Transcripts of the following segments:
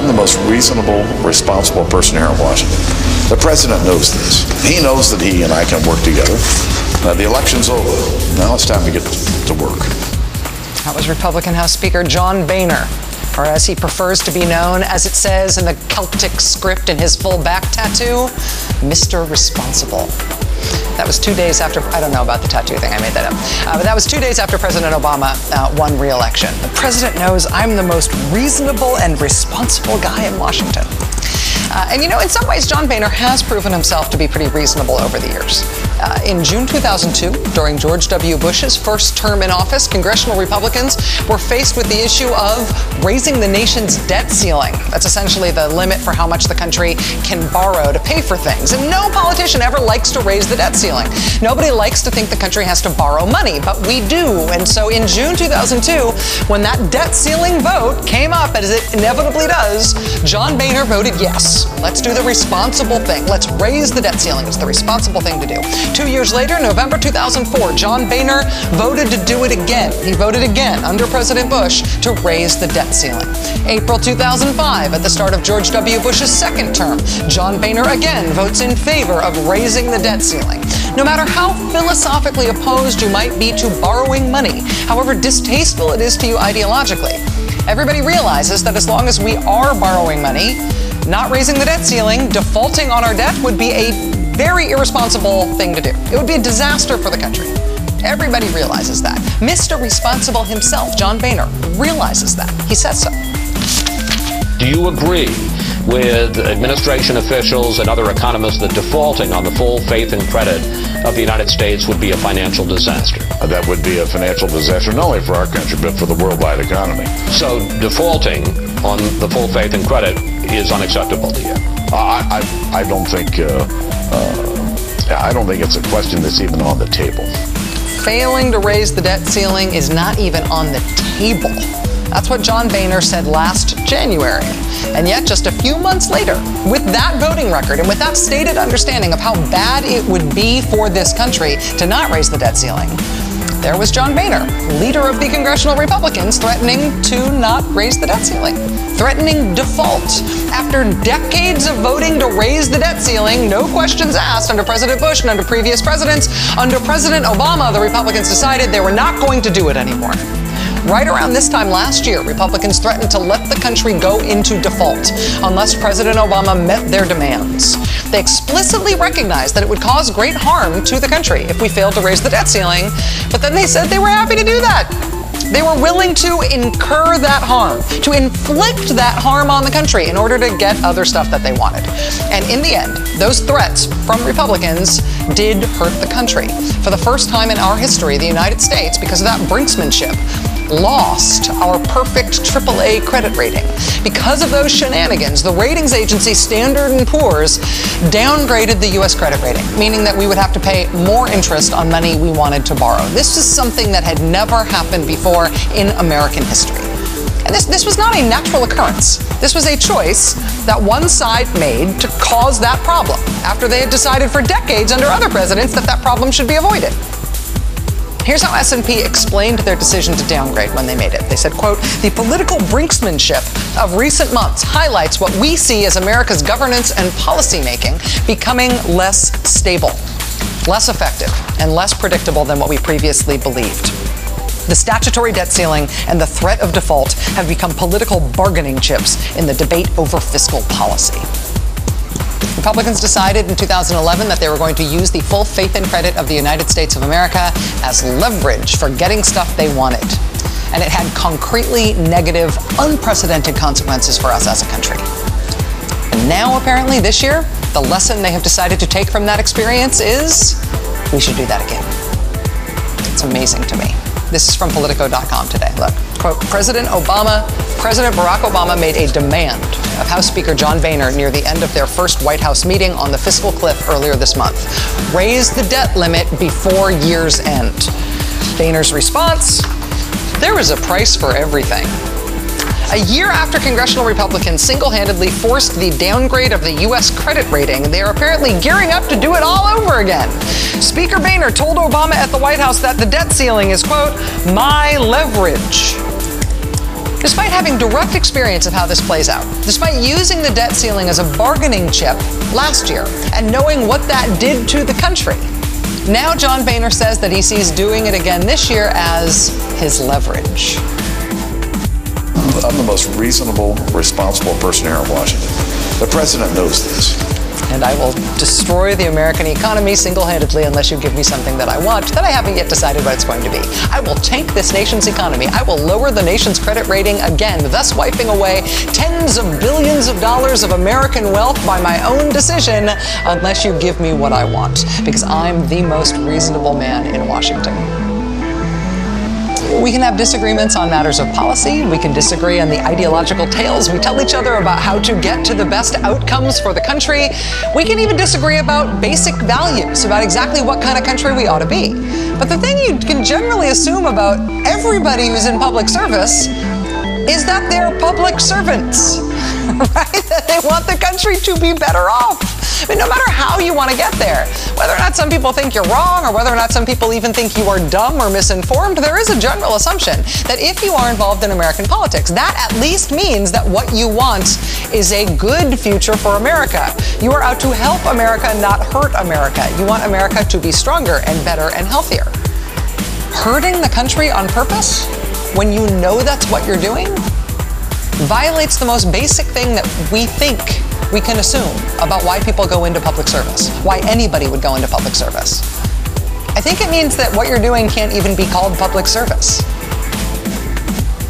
I'm the most reasonable, responsible person here in Washington. The president knows this. He knows that he and I can work together. The election's over. Now it's time to get to work. That was Republican House Speaker John Boehner, or as he prefers to be known, as it says in the Celtic script in his full back tattoo, Mr. Responsible. That was 2 days after, I don't know about the tattoo thing, I made that up. But that was 2 days after President Obama won re-election. The president knows I'm the most reasonable and responsible guy in Washington. And you know, in some ways, John Boehner has proven himself to be pretty reasonable over the years. In June 2002, during George W. Bush's first term in office, congressional Republicans were faced with the issue of raising the nation's debt ceiling. That's essentially the limit for how much the country can borrow to pay for things. And no politician ever likes to raise the debt ceiling. Nobody likes to think the country has to borrow money, but we do. And so in June 2002, when that debt ceiling vote came up, as it inevitably does, John Boehner voted yes. Let's do the responsible thing. Let's raise the debt ceiling. It's the responsible thing to do. 2 years later, November 2004, John Boehner voted to do it again. He voted again under President Bush to raise the debt ceiling. April 2005, at the start of George W. Bush's second term, John Boehner again votes in favor of raising the debt ceiling. No matter how philosophically opposed you might be to borrowing money, however distasteful it is to you ideologically, everybody realizes that as long as we are borrowing money, not raising the debt ceiling, defaulting on our debt would be a very irresponsible thing to do. It would be a disaster for the country. Everybody realizes that. Mr. Responsible himself, John Boehner, realizes that. He says so. Do you agree with administration officials and other economists that defaulting on the full faith and credit of the United States would be a financial disaster? That would be a financial disaster, not only for our country, but for the worldwide economy. So defaulting on the full faith and credit is unacceptable to you? I don't think it's a question that's even on the table. Failing to raise the debt ceiling is not even on the table. That's what John Boehner said last January. And yet, just a few months later, with that voting record and with that stated understanding of how bad it would be for this country to not raise the debt ceiling, there was John Boehner, leader of the congressional Republicans, threatening to not raise the debt ceiling, threatening default. After decades of voting to raise the debt ceiling, no questions asked under President Bush and under previous presidents, under President Obama, the Republicans decided they were not going to do it anymore. Right around this time last year, Republicans threatened to let the country go into default unless President Obama met their demands. They explicitly recognized that it would cause great harm to the country if we failed to raise the debt ceiling, but then they said they were happy to do that. They were willing to incur that harm, to inflict that harm on the country in order to get other stuff that they wanted. And in the end, those threats from Republicans did hurt the country. For the first time in our history, the United States, because of that brinksmanship, lost our perfect AAA credit rating. Because of those shenanigans, the ratings agency Standard & Poor's downgraded the U.S. credit rating, meaning that we would have to pay more interest on money we wanted to borrow. This is something that had never happened before in American history. And this was not a natural occurrence. This was a choice that one side made to cause that problem, after they had decided for decades under other presidents that that problem should be avoided. Here's how S&P explained their decision to downgrade when they made it. They said, quote, "The political brinksmanship of recent months highlights what we see as America's governance and policymaking becoming less stable, less effective, and less predictable than what we previously believed. The statutory debt ceiling and the threat of default have become political bargaining chips in the debate over fiscal policy." Republicans decided in 2011 that they were going to use the full faith and credit of the United States of America as leverage for getting stuff they wanted. And it had concretely negative, unprecedented consequences for us as a country. And now, apparently, this year, the lesson they have decided to take from that experience is we should do that again. It's amazing to me. This is from Politico.com today. Look, quote, President Barack Obama made a demand of House Speaker John Boehner near the end of their first White House meeting on the fiscal cliff earlier this month. Raise the debt limit before year's end. Boehner's response, there is a price for everything. A year after congressional Republicans single-handedly forced the downgrade of the U.S. credit rating, they are apparently gearing up to do it all over again. Speaker Boehner told Obama at the White House that the debt ceiling is, quote, my leverage. Despite having direct experience of how this plays out, despite using the debt ceiling as a bargaining chip last year and knowing what that did to the country, now John Boehner says that he sees doing it again this year as his leverage. I'm the most reasonable, responsible person here in Washington. The president knows this. And I will destroy the American economy single-handedly unless you give me something that I want that I haven't yet decided what it's going to be. I will tank this nation's economy. I will lower the nation's credit rating again, thus wiping away tens of billions of dollars of American wealth by my own decision unless you give me what I want, because I'm the most reasonable man in Washington. We can have disagreements on matters of policy. We can disagree on the ideological tales we tell each other about how to get to the best outcomes for the country. We can even disagree about basic values, about exactly what kind of country we ought to be. But the thing you can generally assume about everybody who's in public service is that they're public servants, right? That they want the country to be better off. I mean, no matter how you want to get there, whether or not some people think you're wrong or whether or not some people even think you are dumb or misinformed, there is a general assumption that if you are involved in American politics, that at least means that what you want is a good future for America. You are out to help America, not hurt America. You want America to be stronger and better and healthier. Hurting the country on purpose, when you know that's what you're doing, violates the most basic thing that we think we can assume about why people go into public service, why anybody would go into public service. I think it means that what you're doing can't even be called public service.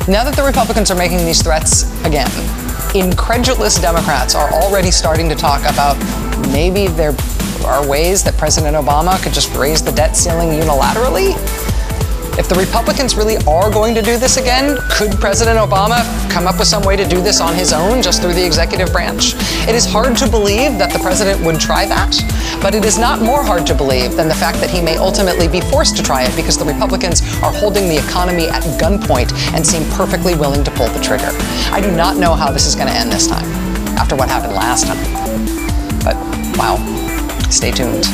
Now that the Republicans are making these threats again, incredulous Democrats are already starting to talk about maybe there are ways that President Obama could just raise the debt ceiling unilaterally. If the Republicans really are going to do this again, could President Obama come up with some way to do this on his own, just through the executive branch? It is hard to believe that the president would try that, but it is not more hard to believe than the fact that he may ultimately be forced to try it because the Republicans are holding the economy at gunpoint and seem perfectly willing to pull the trigger. I do not know how this is going to end this time, after what happened last time. But, wow, stay tuned.